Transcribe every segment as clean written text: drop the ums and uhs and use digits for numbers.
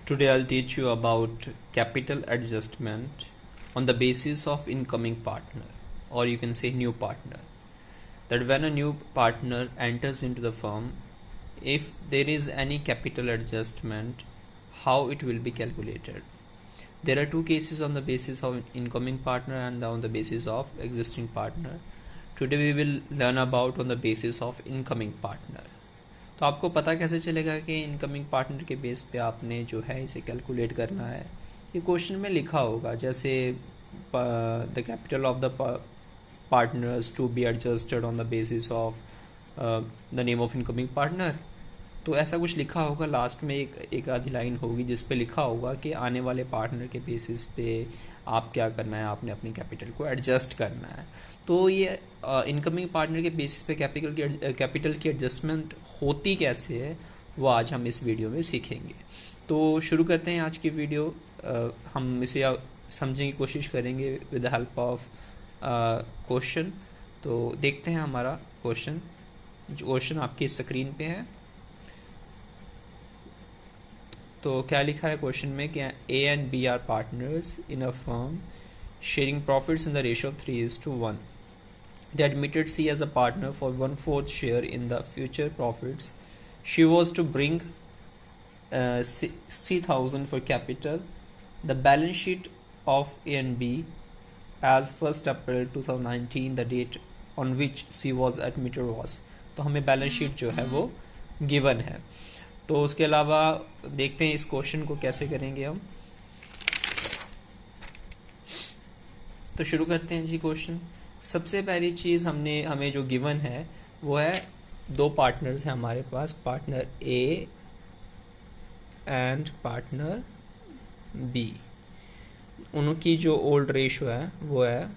Today I'll teach you about capital adjustment on the basis of incoming partner, or you can say new partner. That when a new partner enters into the firm, if there is any capital adjustment, how it will be calculated. There are two cases on the basis of incoming partner and on the basis of existing partner. Today we will learn about on the basis of incoming partner. तो आपको पता कैसे चलेगा कि incoming partner के base पे आपने जो है इसे कैलकुलेट करना है। ये क्वेश्चन में लिखा होगा, जैसे the capital of the partners to be adjusted on the basis of the name of incoming partner. तो ऐसा कुछ लिखा होगा, लास्ट में एक आधी लाइन होगी जिस पे लिखा होगा कि आने वाले पार्टनर के बेसिस पे आप क्या करना है, आपने अपनी कैपिटल को एडजस्ट करना है। तो ये इनकमिंग पार्टनर के बेसिस पे कैपिटल की एडजस्टमेंट होती कैसे है, वो आज हम इस वीडियो में सीखेंगे। तो शुरू करते हैं आज की वीडियो। हम इसे समझने की कोशिश करेंगे with the help of question. तो देखते हैं हमारा क्वेश्चन। जो क्वेश्चन आपकी स्क्रीन पे है, तो क्या लिखा है क्वेश्चन में कि A and B are partners in a firm sharing profits in the ratio of 3:1. They admitted C as a partner for 1/4 share in the future profits. She was to bring 60,000 for capital. The balance sheet of A and B as 1st April 2019, the date on which C was admitted was. तो हमें balance sheet जो है वो given है। तो उसके अलावा देखते हैं इस क्वेश्चन को कैसे करेंगे हम। तो शुरू करते हैं जी क्वेश्चन। सबसे पहली चीज़ हमें जो गिवन है वो है दो पार्टनर्स हैं हमारे पास, partner A and partner B. उनकी जो ओल्ड रेशो है वो है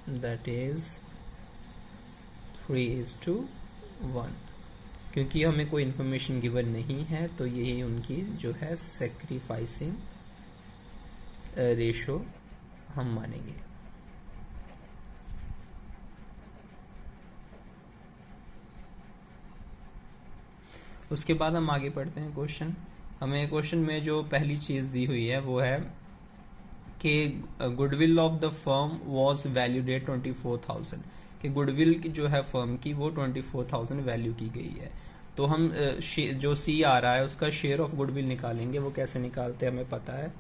दैट इज 3:1। क्योंकि हमें कोई इन्फॉर्मेशन गिवन नहीं है तो यही उनकी जो है सेक्रीफाइसिंग रेशो हम मानेंगे। उसके बाद हम आगे पढ़ते हैं क्वेश्चन। हमें क्वेश्चन में जो पहली चीज़ दी हुई है वो है कि goodwill of the firm was valued at 24,000, कि गुडविल की जो है फर्म की वो 24,000 वैल्यू की गई है। तो हम जो सी आ रहा है उसका शेयर ऑफ गुडविल निकालेंगे। वो कैसे निकालते हैं हमें पता है,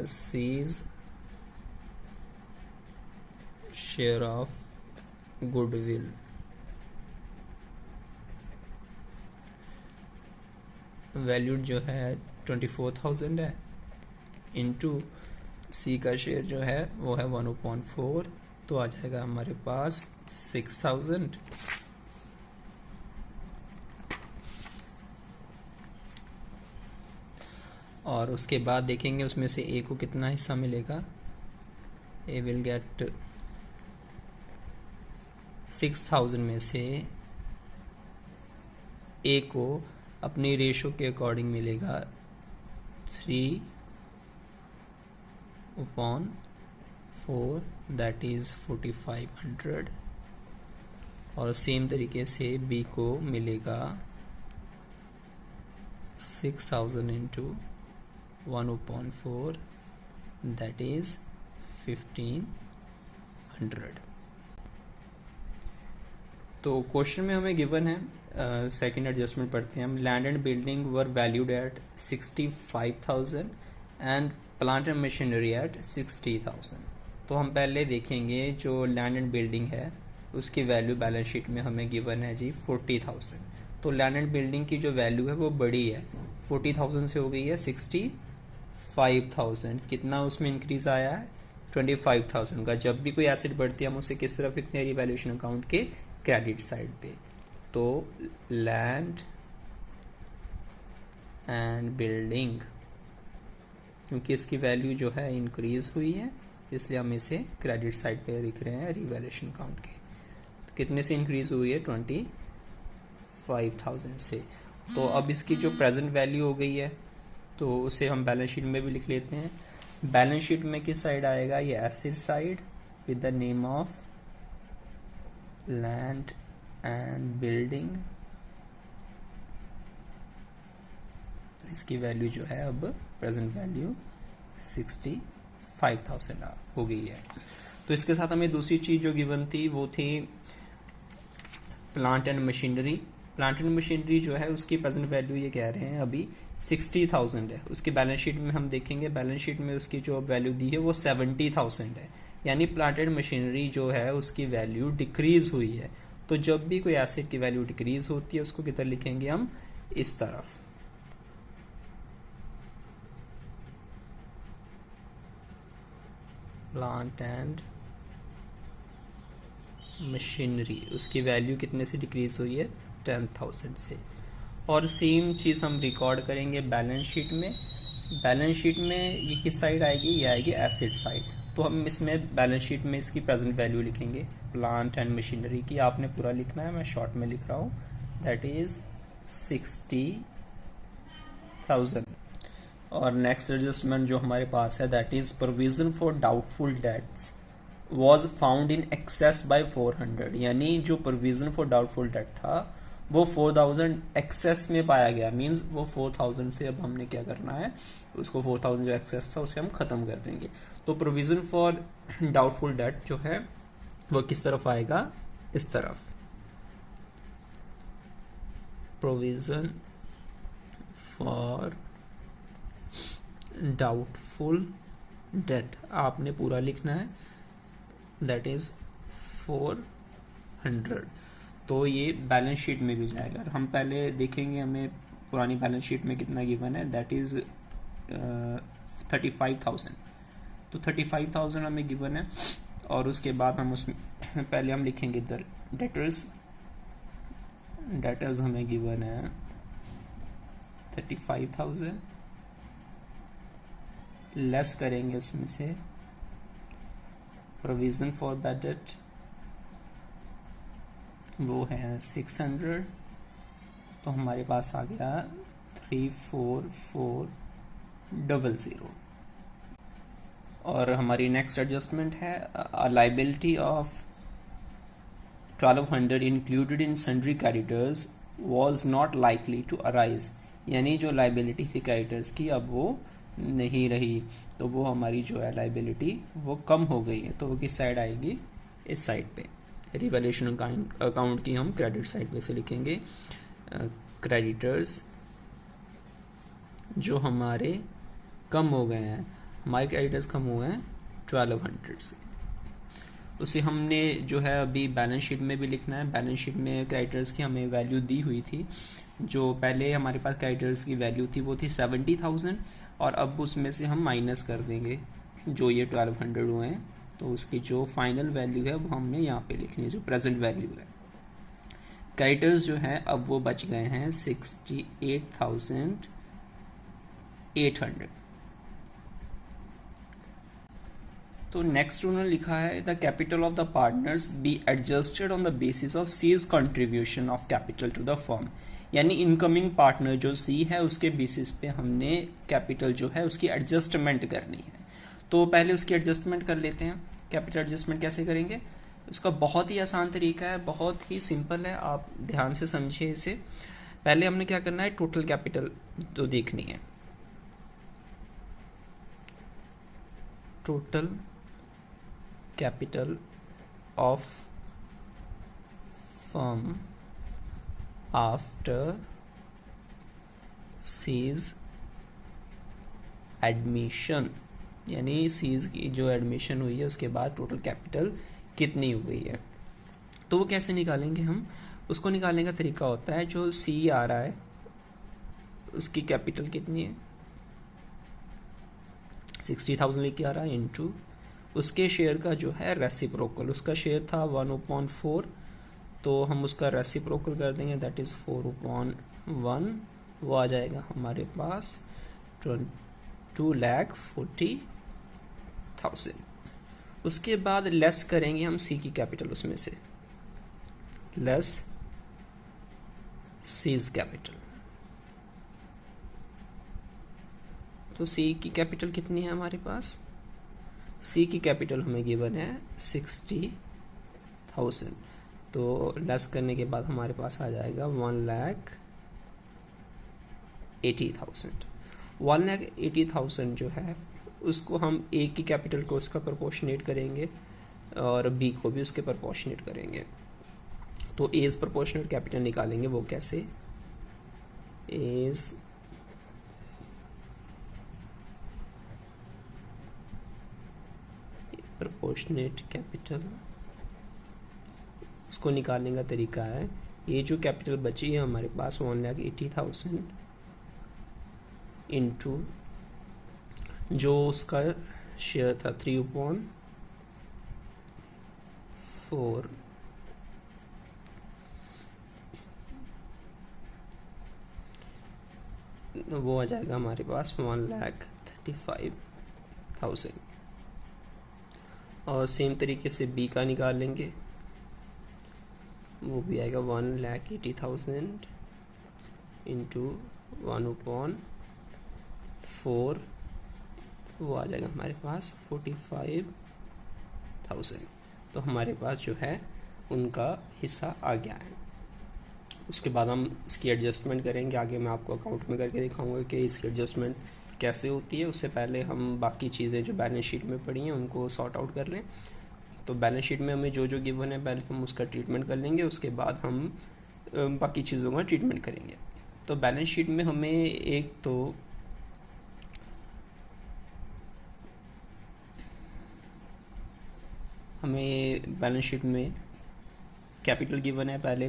C's share of goodwill valued जो है 24,000 है, इनटू सी का शेयर जो है वो है 1/4, तो आ जाएगा हमारे पास 6,000। और उसके बाद देखेंगे उसमें से ए को कितना हिस्सा मिलेगा। ए विल गेट 6,000 में से ए को अपनी रेशो के अकॉर्डिंग मिलेगा 3/4, दैट इज 4,500। और सेम तरीके से बी को मिलेगा 6,000 इंटू 1/4, दैट इज 1,500। तो क्वेश्चन में हमें गिवन है, सेकंड एडजस्टमेंट पढ़ते हैं हम। Land and building were valued at 65,000 and plant and machinery at 60,000। तो हम पहले देखेंगे जो लैंड एंड बिल्डिंग है उसकी वैल्यू बैलेंस शीट में हमें गिवन है जी 40,000। तो लैंड एंड बिल्डिंग की जो वैल्यू है वो बड़ी है, 40,000 से हो गई है 65,000। कितना उसमें इंक्रीज आया है, 25,000 का। जब भी कोई एसेट बढ़ती है हम उसे किस तरफ लिखते हैं, रिवैल्यूएशन अकाउंट के क्रेडिट साइड पे। तो लैंड एंड बिल्डिंग, क्योंकि इसकी वैल्यू जो है इंक्रीज हुई है इसलिए हम इसे क्रेडिट साइड पे लिख रहे हैं रिवैल्यूएशन अकाउंट के। तो कितने से इंक्रीज हुई है, 25,000 से। तो अब इसकी जो प्रेजेंट वैल्यू हो गई है तो उसे हम बैलेंस शीट में भी लिख लेते हैं। बैलेंस शीट में किस साइड आएगा, ये asset side with the name of land and building. इसकी वैल्यू जो है अब प्रेजेंट वैल्यू 65,000 हो गई है। तो इसके साथ हमें दूसरी चीज जो गिवन थी वो थी plant and machinery. Plant and machinery जो है उसकी प्रेजेंट वैल्यू ये कह रहे हैं अभी 60,000 है। उसकी बैलेंस शीट में हम देखेंगे, बैलेंस शीट में उसकी जो वैल्यू दी है वो 70,000 है। यानी प्लांट एंड मशीनरी जो है उसकी वैल्यू डिक्रीज हुई है। तो जब भी कोई एसेट की वैल्यू डिक्रीज होती है उसको किधर लिखेंगे हम, इस तरफ। प्लांट एंड मशीनरी, उसकी वैल्यू कितने से डिक्रीज हुई है, 10,000 से। और सेम चीज़ हम रिकॉर्ड करेंगे बैलेंस शीट में। बैलेंस शीट में ये किस साइड आएगी, ये आएगी एसेट साइड। तो हम इसमें बैलेंस शीट में इसकी प्रेजेंट वैल्यू लिखेंगे प्लांट एंड मशीनरी की। आपने पूरा लिखना है, मैं शॉर्ट में लिख रहा हूँ, दैट इज 60,000। और नेक्स्ट एडजस्टमेंट जो हमारे पास है that is provision for doubtful debts was found in excess by 400। यानी जो प्रोविजन फॉर डाउटफुल डेट था वो 4,000 एक्सेस में पाया गया। मींस वो 4,000 से अब हमने क्या करना है, उसको 4,000 जो एक्सेस था उसे हम खत्म कर देंगे। तो प्रोविजन फॉर डाउटफुल डेट जो है वो किस तरफ आएगा, इस तरफ। प्रोविजन फॉर डाउटफुल डेट आपने पूरा लिखना है, दैट इज 400। तो ये बैलेंस शीट में भी जाएगा। हम पहले देखेंगे हमें पुरानी बैलेंस शीट में कितना गिवन है, दैट इज 35,000। तो 35,000 हमें गिवन है। और उसके बाद हम उसमें पहले हम लिखेंगे इधर डेटर्स। डेटर्स हमें गिवन है 35,000, लेस करेंगे उसमें से प्रोविजन फॉर बैड डेट, वो है 600। तो हमारे पास आ गया 34400। और हमारी नेक्स्ट एडजस्टमेंट है liability of 1200 included in sundry creditors was not likely to arise. यानी जो लाइबिलिटी थी क्रेडिटर्स की अब वो नहीं रही, तो वो हमारी जो है लाइबिलिटी वो कम हो गई है। तो वो किस साइड आएगी, इस साइड पे। रिवैल्यूएशन अकाउंट की हम क्रेडिट साइड पे से लिखेंगे क्रेडिटर्स जो हमारे कम हो गए हैं। हमारे क्रेडिटर्स कम हुए हैं 1200 से। उसे हमने जो है अभी बैलेंस शीट में भी लिखना है। बैलेंस शीट में क्रेडिटर्स की हमें वैल्यू दी हुई थी। जो पहले हमारे पास क्रेडिटर्स की वैल्यू थी वो थी 70,000 और अब उसमें से हम माइनस कर देंगे जो ये 1200 हुए हैं। तो उसकी जो फाइनल वैल्यू है वो हमने यहाँ पे लिखनी है, जो प्रेजेंट वैल्यू है। क्रेडिटर्स जो है अब वो बच गए हैं 68,800। तो नेक्स्ट उन्होंने लिखा है the capital of the partners be adjusted on the basis of C's contribution of capital to the firm. यानी इनकमिंग पार्टनर जो सी है उसके बेसिस पे हमने कैपिटल जो है उसकी एडजस्टमेंट करनी है। तो पहले उसकी एडजस्टमेंट कर लेते हैं। कैपिटल एडजस्टमेंट कैसे करेंगे, उसका बहुत ही आसान तरीका है, बहुत ही सिंपल है, आप ध्यान से समझिए इसे। पहले हमने क्या करना है, टोटल कैपिटल तो देखनी है। Total capital of firm after C's admission, यानी सीज की जो एडमिशन हुई है उसके बाद टोटल कैपिटल कितनी हुई है। तो वो कैसे निकालेंगे हम, उसको निकालने का तरीका होता है जो सी आ रहा है उसकी कैपिटल कितनी है 60,000 लेके आ रहा है इनटू उसके शेयर का जो है रेसिप्रोकल, उसका शेयर था 1/4, तो हम उसका रेसिप्रोकल कर देंगे दैट इज 4/1, वो आ जाएगा हमारे पास 2,40,000। उसके बाद लेस करेंगे हम सी की कैपिटल, उसमें से लेस सीज कैपिटल। तो सी की कैपिटल कितनी है हमारे पास? सी की कैपिटल हमें गिवन है 60,000, तो लेस करने के बाद हमारे पास आ जाएगा 1,80,000। 1,80,000 जो है उसको हम ए की कैपिटल को उसका प्रोपोर्शनेट करेंगे और बी को भी उसके प्रोपोर्शनेट करेंगे। तो एज प्रोपोर्शनेट कैपिटल निकालेंगे, वो कैसे? एज प्रोपोर्शनेट कैपिटल, इसको निकालने का तरीका है, ये जो कैपिटल बची है हमारे पास 1,80,000 इंटू जो उसका शेयर था 3/4, वो आ जाएगा हमारे पास 1,35,000। और सेम तरीके से बी का निकाल लेंगे, वो भी आएगा 1,80,000 इंटू 1/4, वो आ जाएगा हमारे पास 45,000। तो हमारे पास जो है उनका हिस्सा आ गया है। उसके बाद हम इसकी एडजस्टमेंट करेंगे, आगे मैं आपको अकाउंट में करके दिखाऊंगा कि इसकी एडजस्टमेंट कैसे होती है। उससे पहले हम बाकी चीज़ें जो बैलेंस शीट में पड़ी हैं उनको सॉर्ट आउट कर लें। तो बैलेंस शीट में हमें जो जो गिवन है पहले हम उसका ट्रीटमेंट कर लेंगे, उसके बाद हम बाकी चीज़ों का ट्रीटमेंट करेंगे। तो बैलेंस शीट में हमें एक तो हमें बैलेंस शीट में कैपिटल गिवन है, पहले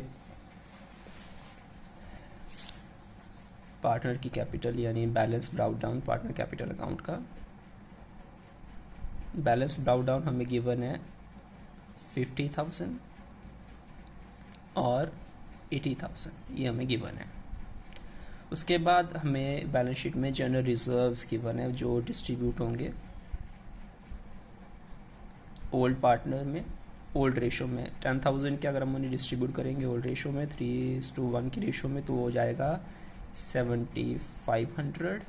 पार्टनर की कैपिटल यानी balance brought down partner capital account का। बैलेंस ब्राउट डाउन हमें गिवन है 50,000 और 80,000, ये हमें गिवन है। उसके बाद हमें बैलेंस शीट में जनरल रिजर्व्स गिवन है जो डिस्ट्रीब्यूट होंगे ओल्ड पार्टनर में, ओल्ड रेशो में 10,000 के अगर हम उन्हें डिस्ट्रीब्यूट करेंगे ओल्ड रेशो में 3:1 की रेशो में, तो हो जाएगा 7,500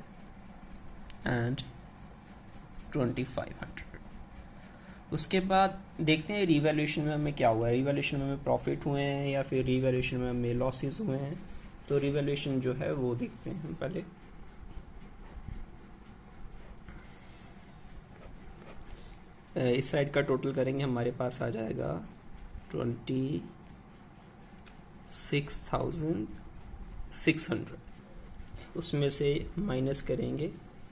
एंड 2,500। उसके बाद देखते हैं रिवैल्यूएशन में हमें क्या हुआ है, रिवैल्यूएशन में हमें प्रॉफिट हुए हैं या फिर रिवैल्यूएशन में हमें लॉसेस हुए हैं। तो रिवैल्यूएशन जो है वो देखते हैं हम पहले। इस साइड का टोटल करेंगे, हमारे पास आ जाएगा 26,600, उसमें से माइनस करेंगे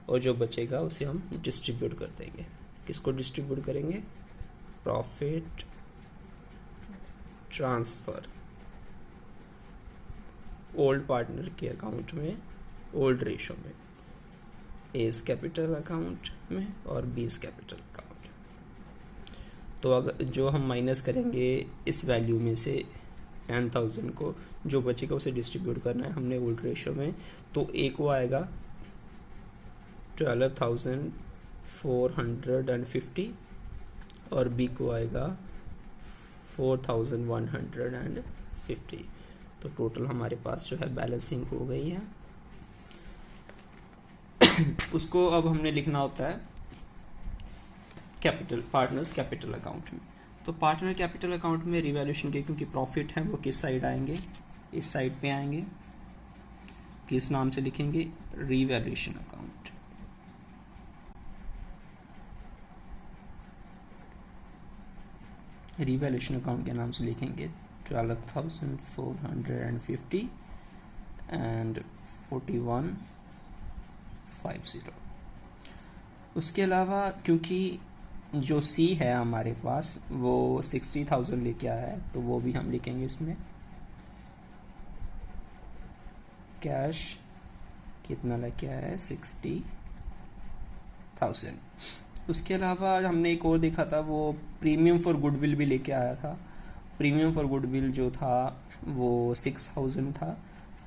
और जो बचेगा उसे हम डिस्ट्रीब्यूट कर देंगे। किसको डिस्ट्रीब्यूट करेंगे? प्रॉफिट ट्रांसफर ओल्ड पार्टनर के अकाउंट में ओल्ड रेशो में, एज कैपिटल अकाउंट में और बीस कैपिटल अकाउंट। तो अगर जो हम माइनस करेंगे इस वैल्यू में से 10,000 को, जो बचेगा उसे डिस्ट्रीब्यूट करना है हमने ओल्ड रेशो में। तो ए को आएगा 12,450 और बी को आएगा 4,150। तो टोटल हमारे पास जो है बैलेंसिंग हो गई है। उसको अब हमने लिखना होता है कैपिटल पार्टनर्स कैपिटल अकाउंट में। तो पार्टनर कैपिटल अकाउंट में रिवैल्यूएशन के क्योंकि प्रॉफिट है वो किस साइड आएंगे? इस साइड पे आएंगे। किस नाम से लिखेंगे? Revaluation account. रिवैल्यूएशन अकाउंट के नाम से लिखेंगे 12,450 एंड 4150। उसके अलावा क्योंकि जो सी है हमारे पास वो 60,000 लेके आया है, तो वो भी हम लिखेंगे इसमें। कैश कितना लेके आया है? 60,000। उसके अलावा हमने एक और देखा था, वो प्रीमियम फॉर गुडविल भी लेके आया था। प्रीमियम फॉर गुडविल जो था वो 6,000 था,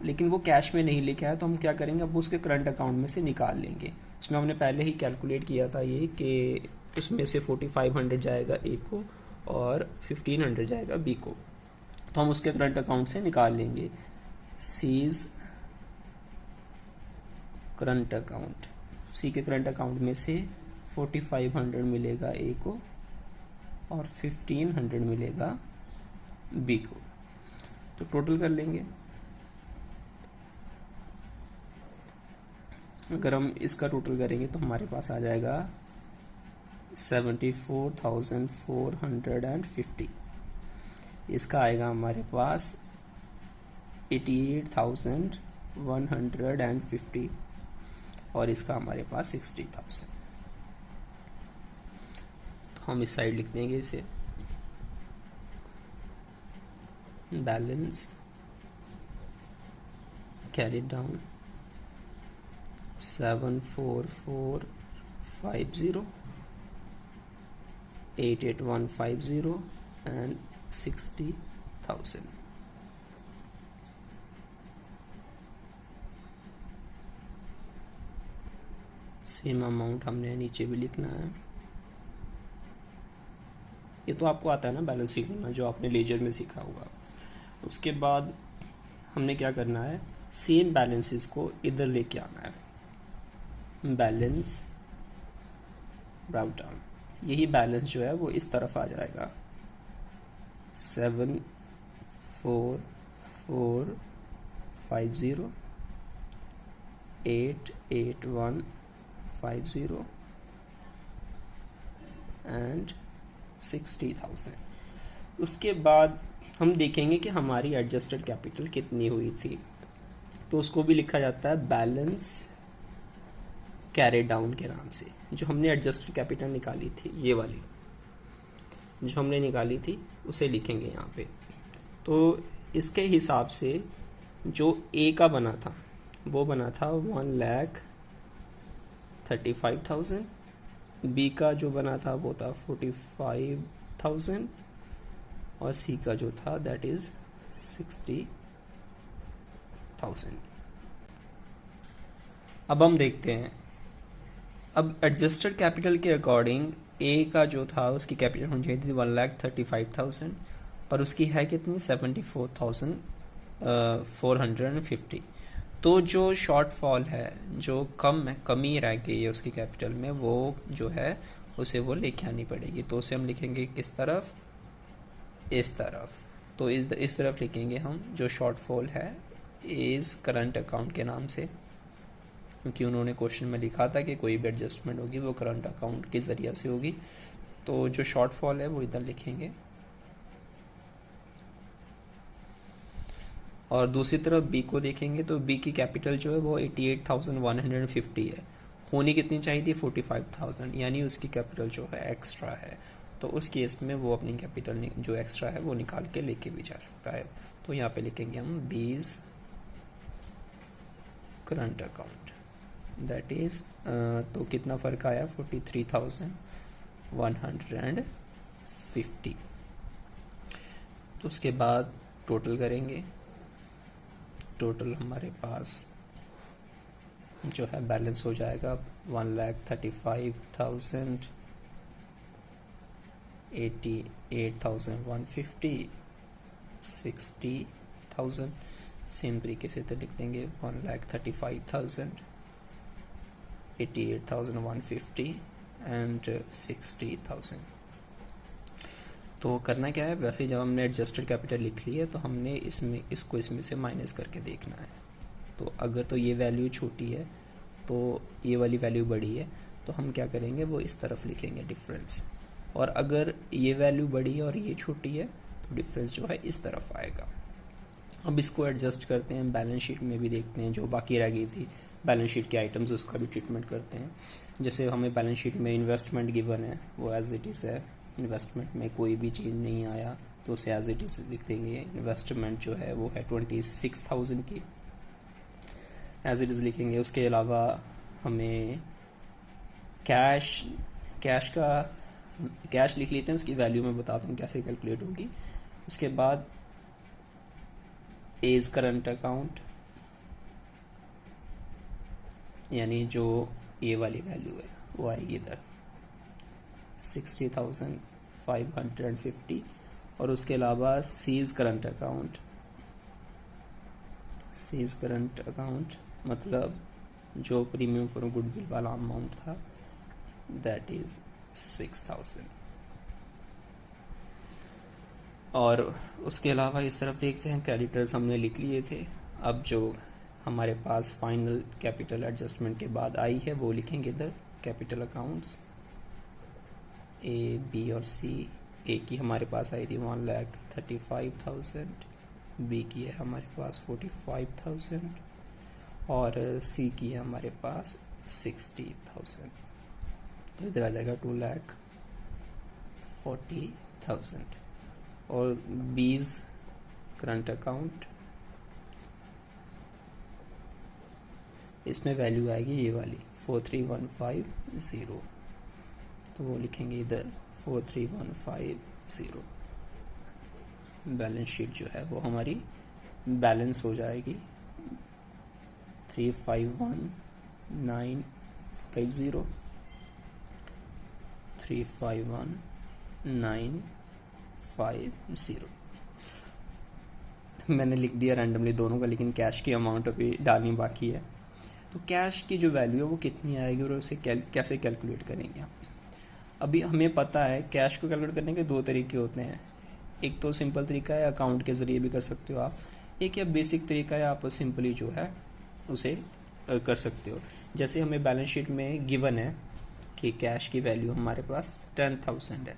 लेकिन वो कैश में नहीं लेके आया, तो हम क्या करेंगे, अब उसके करंट अकाउंट में से निकाल लेंगे। उसमें हमने पहले ही कैलकुलेट किया था ये कि उसमें से 4,500 जाएगा ए को और 1,500 जाएगा बी को, तो हम उसके करंट अकाउंट से निकाल लेंगे। सीज करंट अकाउंट सी के करंट अकाउंट में से 4500 मिलेगा ए को और 1500 मिलेगा बी को। तो टोटल कर लेंगे। अगर हम इसका टोटल करेंगे तो हमारे पास आ जाएगा 74,450। इसका आएगा हमारे पास 88,150 और इसका हमारे पास 60,000। तो हम इस साइड लिख देंगे इसे balance carry down 74450, 88,150 and 60,000। Same amount हमने नीचे भी लिखना है। ये तो आपको आता है ना बैलेंस शीट करना, जो आपने लेजर में सीखा होगा। उसके बाद हमने क्या करना है, सेम बैलेंसेस को इधर लेके आना है। बैलेंस ब्राउट डाउन, यही बैलेंस जो है वो इस तरफ आ जाएगा 74450, 88,150 एंड 60,000। उसके बाद हम देखेंगे कि हमारी एडजस्टेड कैपिटल कितनी हुई थी, तो उसको भी लिखा जाता है बैलेंस कैरी डाउन के नाम से। जो हमने एडजस्टेड कैपिटल निकाली थी, ये वाली जो हमने निकाली थी, उसे लिखेंगे यहाँ पे। तो इसके हिसाब से जो ए का बना था वो बना था 1,35,000, बी का जो बना था वो था 45,000 और सी का जो था दैट इज 60,000। अब हम देखते हैं, अब एडजस्टेड कैपिटल के अकॉर्डिंग ए का जो था उसकी कैपिटल होनी चाहिए थी 1,35,000 पर उसकी है कितनी 74,450। तो जो शॉर्टफॉल है, जो कमी रह गई है उसकी कैपिटल में, वो जो है उसे वो लेके आनी पड़ेगी। तो उसे हम लिखेंगे किस तरफ, इस तरफ। तो इस तरफ लिखेंगे हम जो शॉर्टफॉल है इज करंट अकाउंट के नाम से, क्योंकि उन्होंने क्वेश्चन में लिखा था कि कोई भी एडजस्टमेंट होगी वो करंट अकाउंट के ज़रिए से होगी। तो जो शॉर्टफॉल है वो इधर लिखेंगे। और दूसरी तरफ बी को देखेंगे तो बी की कैपिटल जो है वो 88,150 है, होनी कितनी चाहिए थी 45,000, यानी उसकी कैपिटल जो है एक्स्ट्रा है। तो उस केस में वो अपनी कैपिटल जो एक्स्ट्रा है वो निकाल के लेके भी जा सकता है। तो यहाँ पे लिखेंगे हम बीज करंट अकाउंट, दैट इज तो कितना फ़र्क आया 43,150। तो उसके बाद टोटल करेंगे। टोटल हमारे पास जो है बैलेंस हो जाएगा 1,35,000, 88,150, 60,000। सेम तरीके से तो लिख देंगे 1,35,000, 88,150 एंड 60,000। तो करना क्या है, वैसे जब हमने एडजस्टेड कैपिटल लिख ली है तो हमने इसमें से माइनस करके देखना है। तो अगर तो ये वैल्यू छोटी है तो ये वाली वैल्यू बड़ी है, तो हम क्या करेंगे वो इस तरफ लिखेंगे डिफरेंस। और अगर ये वैल्यू बड़ी है और ये छोटी है तो डिफरेंस जो है इस तरफ आएगा। अब इसको एडजस्ट करते हैं, बैलेंस शीट में भी देखते हैं जो बाकी रह गई थी बैलेंस शीट के आइटम्स, उसका भी ट्रीटमेंट करते हैं। जैसे हमें बैलेंस शीट में इन्वेस्टमेंट गिवन है, वो एज इट इज़ है। इन्वेस्टमेंट में कोई भी चीज़ नहीं आया तो उसे एज इट इज़ लिख देंगे। इन्वेस्टमेंट जो है वो है 26,000 की, एज इट इज़ लिखेंगे। उसके अलावा हमें कैश लिख लेते हैं, उसकी वैल्यू मैं बताता हूँ कैसे कैलकुलेट होगी। उसके बाद एज करंट अकाउंट, यानी जो ये वाली वैल्यू है वो आएगी इधर 60,550। और उसके अलावा सीज करंट अकाउंट मतलब जो प्रीमियम फॉर गुडविल वाला अमाउंट था दैट इज 6000। और उसके अलावा इस तरफ देखते हैं, क्रेडिटर्स हमने लिख लिए थे। अब जो हमारे पास फाइनल कैपिटल एडजस्टमेंट के बाद आई है वो लिखेंगे इधर, कैपिटल अकाउंट्स ए, बी और सी। ए की हमारे पास आई थी 1,35,000, बी की है हमारे पास 45,000 और सी की है हमारे पास 60,000। तो इधर आ जाएगा 2,40,000। और बीज करंट अकाउंट, इसमें वैल्यू आएगी ये वाली 43,150, तो वो लिखेंगे इधर 43,150। बैलेंस शीट जो है वो हमारी बैलेंस हो जाएगी 351,950, 351,950। मैंने लिख दिया रैंडमली दोनों का, लेकिन कैश की अमाउंट अभी डालनी बाकी है। तो कैश की जो वैल्यू है वो कितनी आएगी और उसे कैसे कैलकुलेट करेंगे। अभी हमें पता है कैश को कैलकुलेट करने के दो तरीके होते हैं। एक तो सिंपल तरीका है, अकाउंट के ज़रिए भी कर सकते हो आप। एक या बेसिक तरीका है, आप सिंपली जो है उसे कर सकते हो। जैसे हमें बैलेंस शीट में गिवन है कि कैश की वैल्यू हमारे पास 10,000 है।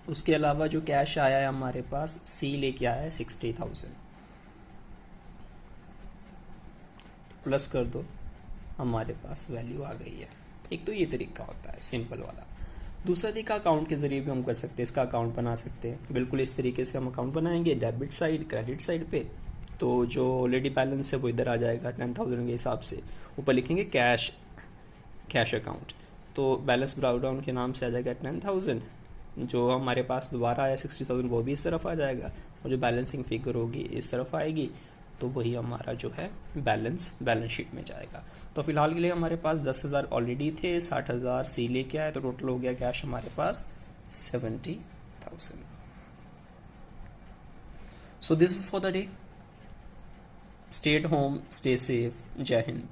उसके अलावा जो कैश आया है हमारे पास, सी लेके आया है 60,000, प्लस कर दो, हमारे पास वैल्यू आ गई है। एक तो ये तरीका होता है सिंपल वाला। दूसरा तरीका अकाउंट के ज़रिए भी हम कर सकते हैं, इसका अकाउंट बना सकते हैं। बिल्कुल इस तरीके से हम अकाउंट बनाएंगे, डेबिट साइड क्रेडिट साइड पे। तो जो ऑलरेडी बैलेंस है वो इधर आ जाएगा 10,000 के हिसाब से। ऊपर लिखेंगे कैश अकाउंट, तो बैलेंस ब्राउडाउन के नाम से आ जाएगा 10,000। जो हमारे पास दोबारा आया 60,000 वो भी इस तरफ आ जाएगा, और जो बैलेंसिंग फिगर होगी इस तरफ आएगी, तो वही हमारा जो है बैलेंस शीट में जाएगा। तो फिलहाल के लिए हमारे पास 10,000 ऑलरेडी थे, 60,000 सी लेके आए, तो टोटल हो गया कैश हमारे पास 70,000। So this is for the day. Stay at home, stay safe, जय हिंद।